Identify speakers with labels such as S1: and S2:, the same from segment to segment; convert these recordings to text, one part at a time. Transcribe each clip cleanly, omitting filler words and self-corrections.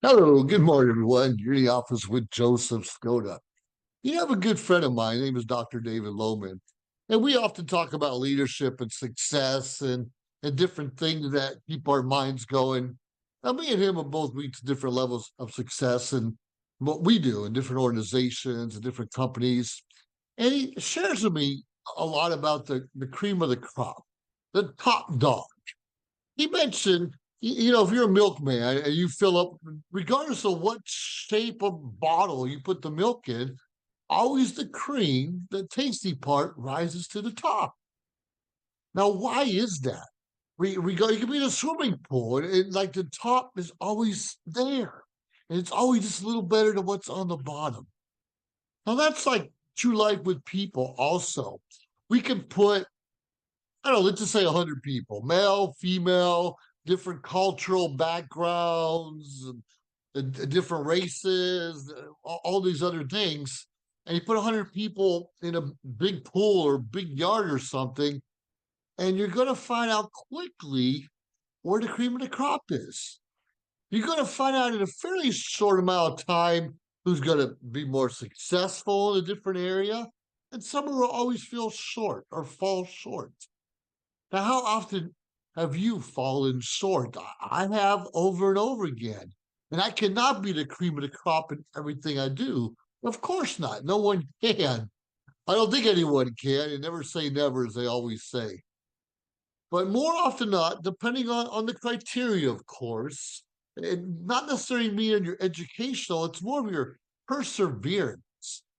S1: Hello, good morning, everyone. You're in the office with Joseph Skoda. You have a good friend of mine. His name is Dr. David Lohman. And we often talk about leadership and success and different things that keep our minds going. Now, me and him have both reached different levels of success and what we do in different organizations and different companies. And he shares with me a lot about the cream of the crop, the top dog. He mentioned, if you're a milkman and you fill up, regardless of what shape of bottle you put the milk in, always the cream, the tasty part, rises to the top. Now, why is that? We go, you can be in a swimming pool, and like the top is always there, and it's always just a little better than what's on the bottom. Now, that's like true life with people, also. We can put I don't know, let's just say 100 people, male, female, different cultural backgrounds, different races, all these other things. And you put 100 people in a big pool or big yard or something, and you're going to find out quickly where the cream of the crop is. You're going to find out in a fairly short amount of time who's going to be more successful in a different area, and someone will always feel short or fall short. Now, how often have you fallen short? I have over and over again. And I cannot be the cream of the crop in everything I do. Of course not. No one can. I don't think anyone can. And never say never, as they always say. But more often than not, depending on the criteria, of course, and not necessarily me and your educational, it's more of your perseverance.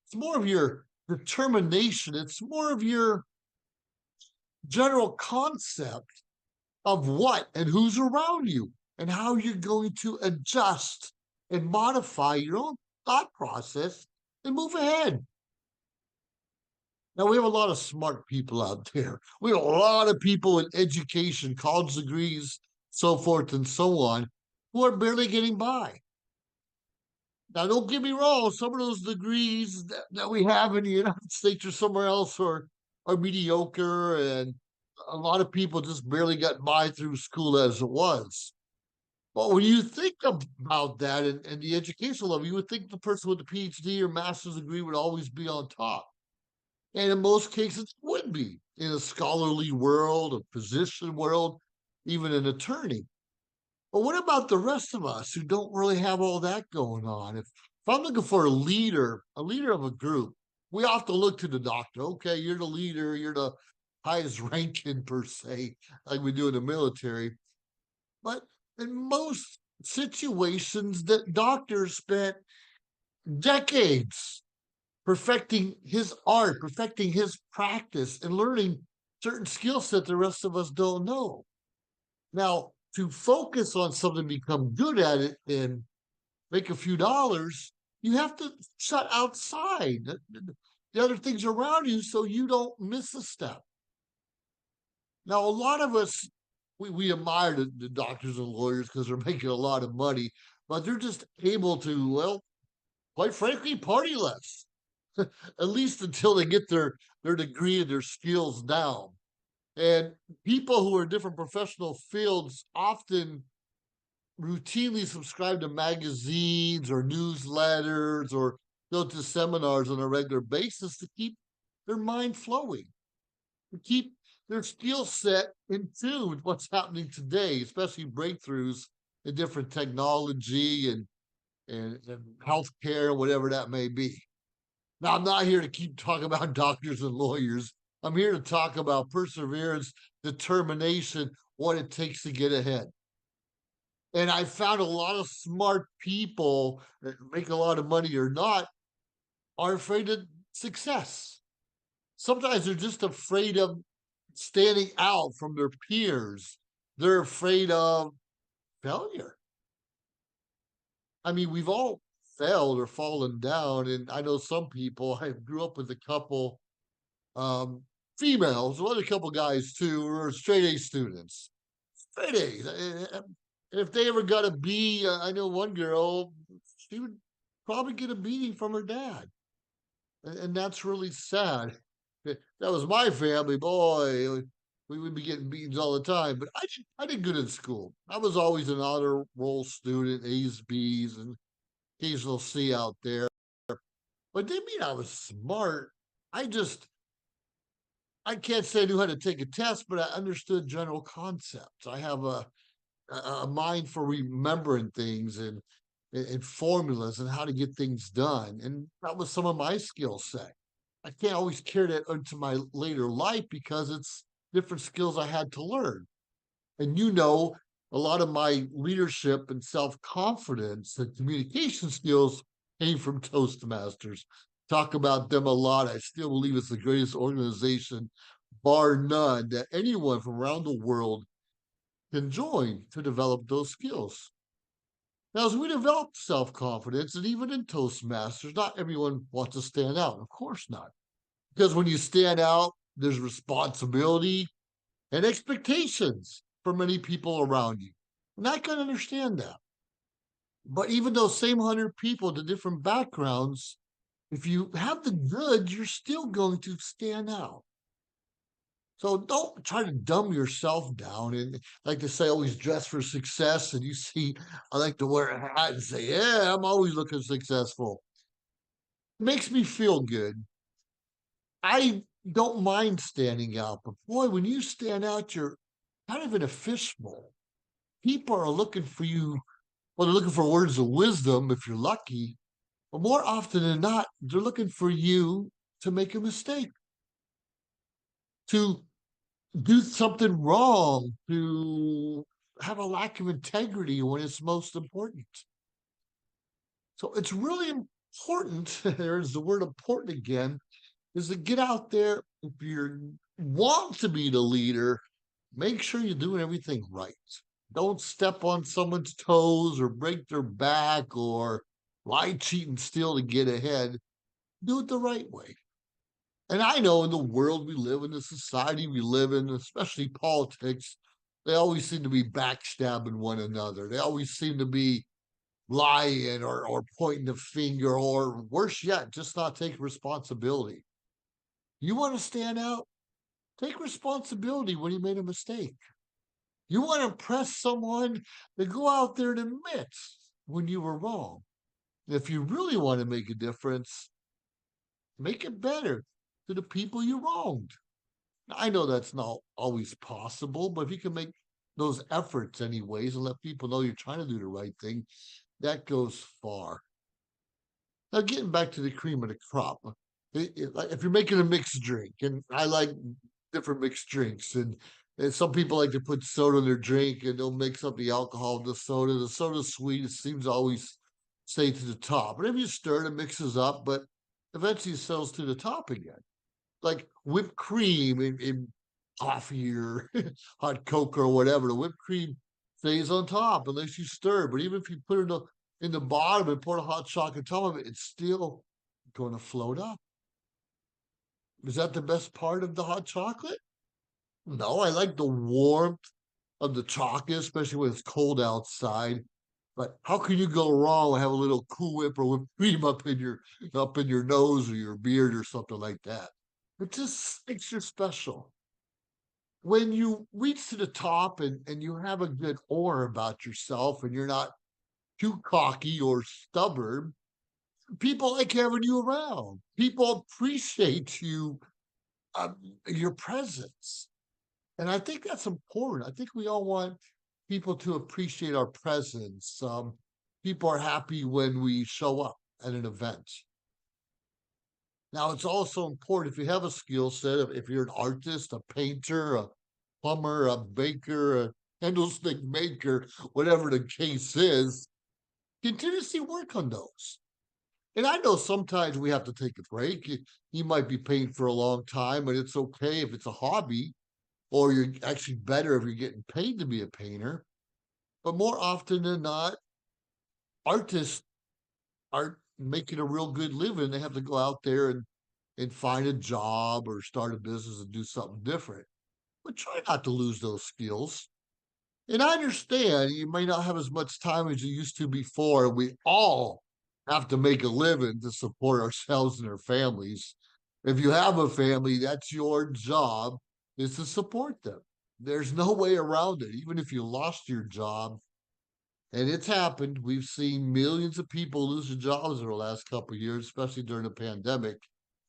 S1: It's more of your determination. It's more of your general concept of what and who's around you and how you're going to adjust and modify your own thought process and move ahead. Now, we have a lot of smart people out there. We have a lot of people in education, college degrees, so forth and so on, who are barely getting by. Now, don't get me wrong, some of those degrees that we have in the United States or somewhere else are mediocre, and a lot of people just barely got by through school as it was. But when you think about that and the educational level, you would think the person with the PhD or master's degree would always be on top. And in most cases, would be in a scholarly world, a physician world, even an attorney. But what about the rest of us who don't really have all that going on? If I'm looking for a leader of a group, we often look to the doctor. Okay, you're the leader, you're the highest ranking per se, like we do in the military. But in most situations, that doctor spent decades perfecting his art, perfecting his practice, and learning certain skill set the rest of us don't know. Now, to focus on something, become good at it, and make a few dollars, you have to shut outside the other things around you so you don't miss a step. Now, a lot of us, we admire the doctors and lawyers because they're making a lot of money, but they're just able to, well, quite frankly, party less, at least until they get their degree and their skills down. And people who are in different professional fields often routinely subscribe to magazines or newsletters or go to seminars on a regular basis to keep their mind flowing, to keep their skill set in tune with what's happening today, especially breakthroughs in different technology and healthcare, whatever that may be. Now, I'm not here to keep talking about doctors and lawyers. I'm here to talk about perseverance, determination, what it takes to get ahead. And I found a lot of smart people that make a lot of money or not are afraid of success. Sometimes they're just afraid of standing out from their peers. They're afraid of failure. I mean, we've all failed or fallen down. And I know some people, I grew up with a couple um, females, well, a couple guys too, who are straight A students. Straight A's. And if they ever got a B, I know one girl, she would probably get a beating from her dad. And that's really sad. That was my family, boy. We would be getting beatings all the time, but I did good in school. I was always an honor roll student, A's, B's, and occasional C out there. But didn't mean I was smart. I just I can't say I knew how to take a test, but I understood general concepts. I have a mind for remembering things and formulas and how to get things done. And that was some of my skill set. I can't always carry that into my later life because it's different skills I had to learn. And a lot of my leadership and self-confidence and communication skills came from Toastmasters. Talk about them a lot. I still believe it's the greatest organization, bar none, that anyone from around the world can join to develop those skills. Now, as we develop self-confidence, and even in Toastmasters, not everyone wants to stand out. Of course not. Because when you stand out, there's responsibility and expectations for many people around you. And I can understand that. But even those same 100 people, the different backgrounds, if you have the goods, you're still going to stand out. So don't try to dumb yourself down. And like to say, always dress for success. And you see, I like to wear a hat and say, yeah, I'm always looking successful. It makes me feel good. I don't mind standing out, but boy, when you stand out, you're kind of in a fishbowl. People are looking for you. Well, they're looking for words of wisdom if you're lucky, but more often than not, they're looking for you to make a mistake, to do something wrong, to have a lack of integrity when it's most important. So it's really important. There's the word important again, is to get out there. If you want to be the leader, make sure you're doing everything right. Don't step on someone's toes or break their back or lie, cheat, and steal to get ahead. Do it the right way. And I know in the world we live in, the society we live in, especially politics, they always seem to be backstabbing one another. They always seem to be lying or pointing the finger, or worse yet, just not taking responsibility. You want to stand out? Take responsibility when you made a mistake. You want to impress someone, then go out there and admit when you were wrong. If you really want to make a difference, make it better to the people you wronged. I know that's not always possible, but if you can make those efforts anyways and let people know you're trying to do the right thing, that goes far. Now, getting back to the cream of the crop, like, if you're making a mixed drink, and I like different mixed drinks, and some people like to put soda in their drink and they'll mix up the alcohol with the soda. The soda's sweet, it seems to always stay to the top. But if you stir it, it mixes up, but eventually it settles to the top again. Like whipped cream in coffee or hot cocoa or whatever, the whipped cream stays on top unless you stir. But even if you put it in the bottom and pour the hot chocolate on top of it, it's still going to float up. Is that the best part of the hot chocolate? No, I like the warmth of the chocolate, especially when it's cold outside. But how can you go wrong with have a little Cool Whip or whipped cream up in your nose or your beard or something like that? It just makes you special. When you reach to the top and you have a good aura about yourself and you're not too cocky or stubborn, people like having you around. People appreciate your presence. And I think that's important. I think we all want people to appreciate our presence. People are happy when we show up at an event. Now, it's also important if you have a skill set, if you're an artist, a painter, a plumber, a baker, a candlestick maker, whatever the case is, continuously work on those. And I know sometimes we have to take a break. You might be painting for a long time, and it's okay if it's a hobby, or you're actually better if you're getting paid to be a painter. But more often than not, artists aren't making a real good living. They have to go out there and find a job or start a business and do something different. But try not to lose those skills. And I understand you may not have as much time as you used to before. We all have to make a living to support ourselves and our families. If you have a family, that's your job, is to support them. There's no way around it. Even if you lost your job, and it's happened, we've seen millions of people lose their jobs in the last couple of years, especially during the pandemic,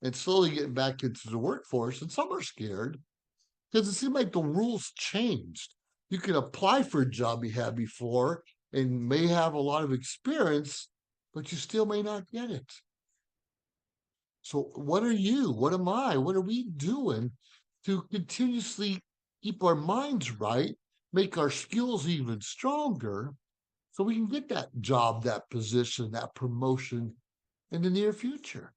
S1: and slowly getting back into the workforce. And some are scared because it seemed like the rules changed. You can apply for a job you had before and may have a lot of experience, but you still may not get it. So, what are you? What am I? What are we doing to continuously keep our minds right, make our skills even stronger, so we can get that job, that position, that promotion in the near future?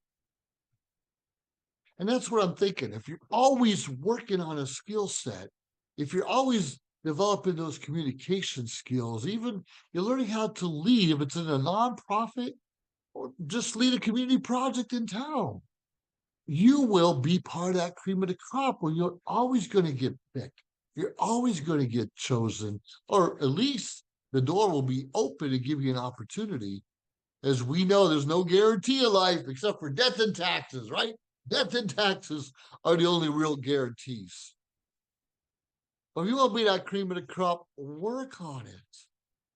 S1: And that's what I'm thinking. If you're always working on a skill set, if you're always developing those communication skills, even you're learning how to lead, if it's in a nonprofit or just lead a community project in town, you will be part of that cream of the crop where you're always going to get picked. You're always going to get chosen, or at least the door will be open to give you an opportunity. As we know, there's no guarantee of life except for death and taxes, right? Death and taxes are the only real guarantees. But if you want to be that cream of the crop, work on it.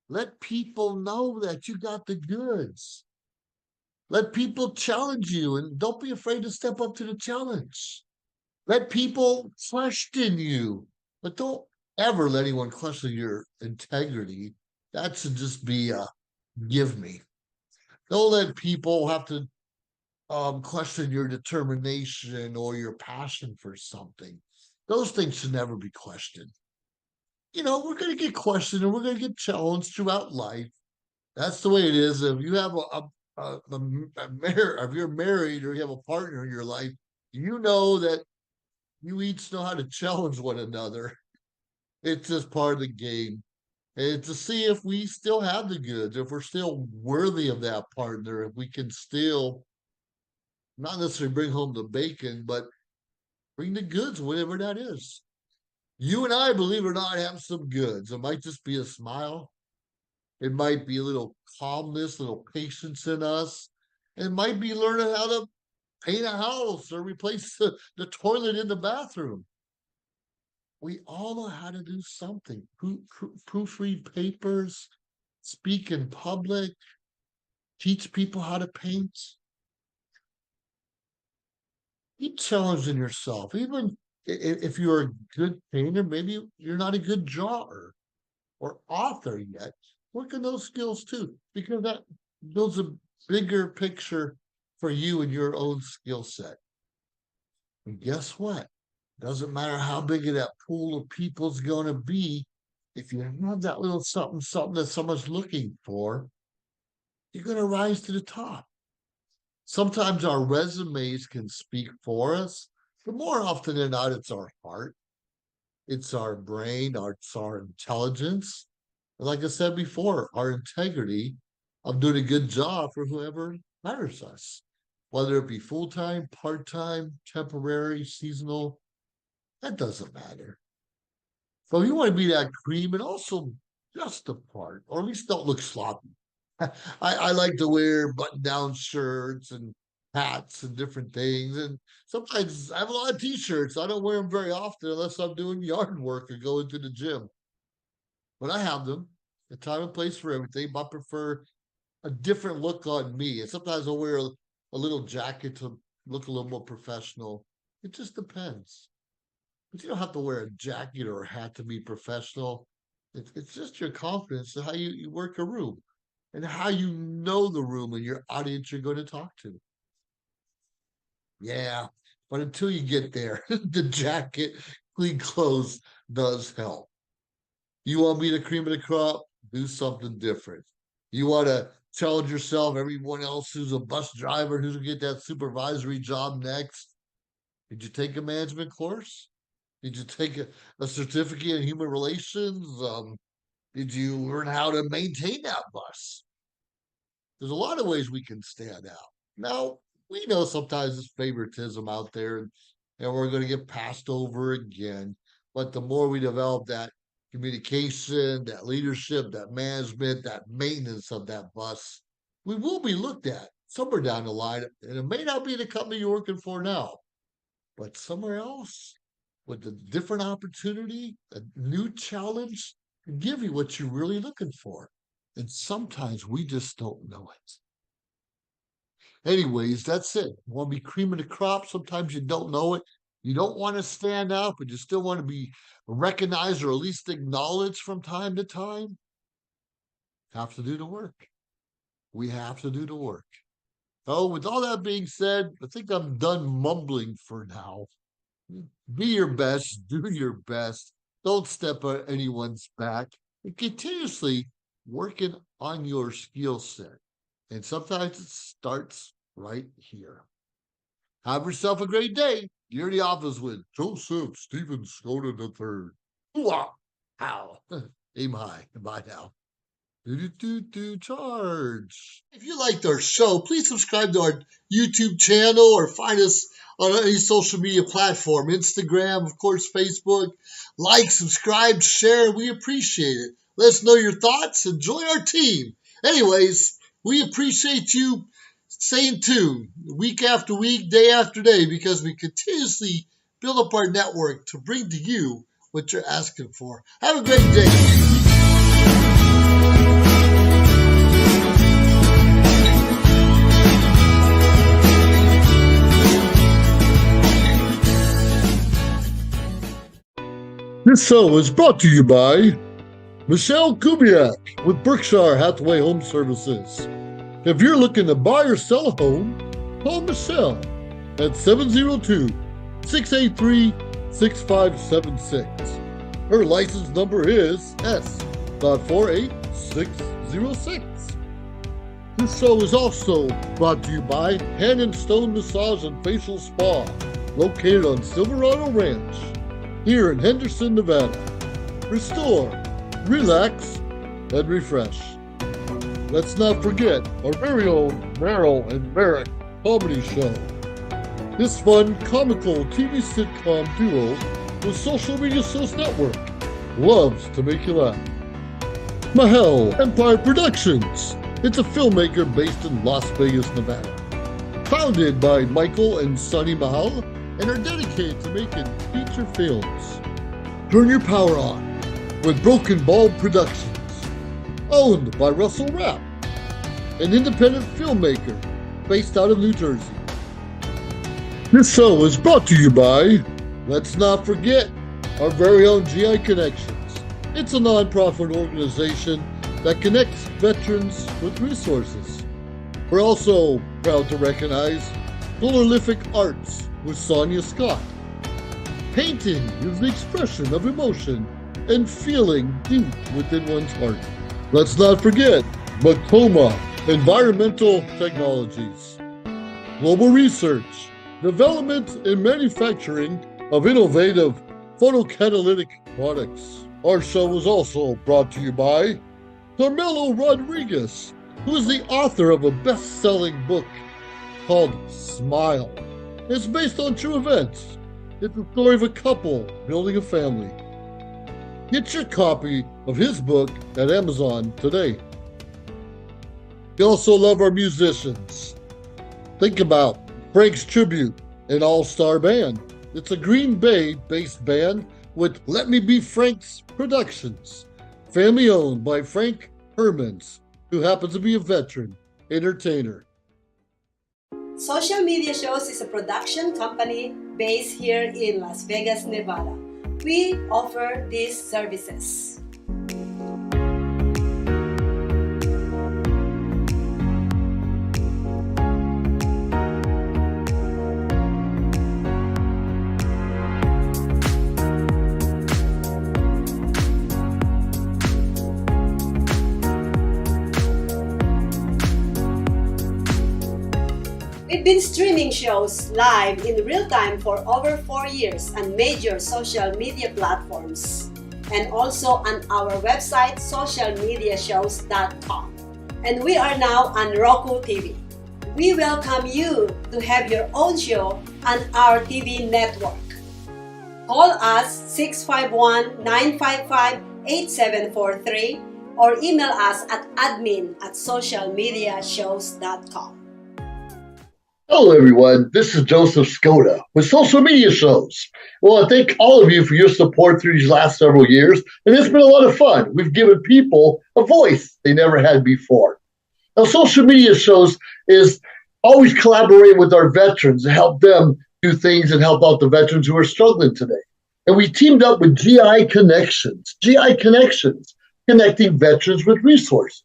S1: Let people know that you got the goods. Let people challenge you and don't be afraid to step up to the challenge. Let people question you, but don't ever let anyone question your integrity. That should just be a give me. Don't let people have to question your determination or your passion for something. Those things should never be questioned. We're going to get questioned and we're going to get challenged throughout life. That's the way it is. If you have if you're married or you have a partner in your life, you know that you each know how to challenge one another. It's just part of the game. And to see if we still have the goods, if we're still worthy of that partner, if we can still not necessarily bring home the bacon, but bring the goods, whatever that is. You and I, believe it or not, have some goods. It might just be a smile. It might be a little calmness, a little patience in us. It might be learning how to paint a house or replace the toilet in the bathroom. We all know how to do something. Proofread papers, speak in public, teach people how to paint. Keep challenging yourself. Even if you're a good painter, maybe you're not a good drawer or author yet. Work on those skills too, because that builds a bigger picture for you and your own skill set. And guess what? Doesn't matter how big of that pool of people's going to be. If you have that little something, something that someone's looking for, you're going to rise to the top. Sometimes our resumes can speak for us, but more often than not, it's our heart, it's our brain, it's our intelligence. And like I said before, our integrity of doing a good job for whoever hires us, whether it be full time, part time, temporary, seasonal, that doesn't matter. So you want to be that cream and also just the part, or at least don't look sloppy. I like to wear button-down shirts and hats and different things. And sometimes I have a lot of t-shirts. I don't wear them very often unless I'm doing yard work or going to the gym. But I have them. A time and place for everything. But I prefer a different look on me. And sometimes I'll wear a little jacket to look a little more professional. It just depends. But you don't have to wear a jacket or a hat to be professional. It's just your confidence and how you work a room and how you know the room and your audience you're going to talk to. Yeah, but until you get there, the jacket, clean clothes does help. You want me the cream of the crop? Do something different. You want to challenge yourself, everyone else who's a bus driver who's going to get that supervisory job next. Did you take a management course? Did you take a certificate in human relations? Did you learn how to maintain that bus? There's a lot of ways we can stand out. Now, we know sometimes there's favoritism out there and we're going to get passed over again. But the more we develop that communication, that leadership, that management, that maintenance of that bus, we will be looked at somewhere down the line. And it may not be the company you're working for now, but somewhere else. with a different opportunity, a new challenge, can give you what you're really looking for. And sometimes we just don't know it. Anyways, that's it. You want to be cream of the crop? Sometimes you don't know it. You don't want to stand out, but you still want to be recognized or at least acknowledged from time to time. Have to do the work. We have to do the work. Oh, with all that being said, I think I'm done mumbling for now. Be your best, do your best. Don't step on anyone's back, and continuously working on your skill set. And sometimes it starts right here. Have yourself a great day. You're in the office with Joseph Stephen Skoda III. Ooh-ah. How? Aim high. Bye now. Charge. If you liked our show, please subscribe to our YouTube channel or find us on any social media platform, Instagram, of course, Facebook. Like, subscribe, share. We appreciate it. Let us know your thoughts and join our team. Anyways, we appreciate you staying tuned week after week, day after day, because we continuously build up our network to bring to you what you're asking for. Have a great day. This show is brought to you by Michelle Kubiak with Berkshire Hathaway Home Services. If you're looking to buy or sell a home, call Michelle at 702-683-6576. Her license number is S.48606. This show is also brought to you by Hand and Stone Massage and Facial Spa, located on Silverado Ranch, here in Henderson, Nevada. Restore, relax, and refresh. Let's not forget our very own Meryl and Merrick comedy show. This fun, comical TV sitcom duo with Social Media Source Network loves to make you laugh. Mahel Empire Productions. It's a filmmaker based in Las Vegas, Nevada. Founded by Michael and Sonny Mahal, and are dedicated to making feature films. Turn your power on with Broken Bulb Productions. Owned by Russell Rapp, an independent filmmaker based out of New Jersey. This show is brought to you by, let's not forget, our very own GI Connections. It's a non-profit organization that connects veterans with resources. We're also proud to recognize Colorlific Arts with Sonia Scott. Painting is the expression of emotion and feeling deep within one's heart. Let's not forget Matoma Environmental Technologies. Global research, development, and manufacturing of innovative photocatalytic products. Our show is also brought to you by Carmelo Rodriguez, who is the author of a best-selling book called Smile. It's based on true events. It's the story of a couple building a family. Get your copy of his book at Amazon today. We also love our musicians. Think about Frank's Tribute, an all-star band. It's a Green Bay-based band with Let Me Be Frank's Productions, family owned by Frank Hermans, who happens to be a veteran entertainer.
S2: Social Media Shows is a production company based here in Las Vegas, Nevada. We offer these services. We've been streaming shows live in real time for over 4 years on major social media platforms and also on our website socialmediashows.com. And we are now on Roku TV. We welcome you to have your own show on our TV network. Call us 651-955-8743 or email us at admin@socialmediashows.com.
S1: Hello, everyone. This is Joseph Skoda with Social Media Shows. Well, I thank all of you for your support through these last several years, and it's been a lot of fun. We've given people a voice they never had before. Now, Social Media Shows is always collaborating with our veterans to help them do things and help out the veterans who are struggling today. And we teamed up with GI Connections, connecting veterans with resources.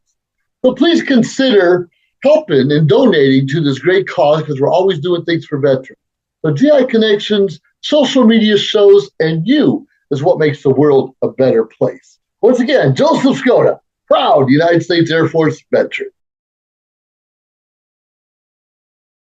S1: So please consider helping and donating to this great cause because we're always doing things for veterans. So GI Connections, Social Media Shows, and you is what makes the world a better place. Once again, Joseph Skoda, proud United States Air Force veteran.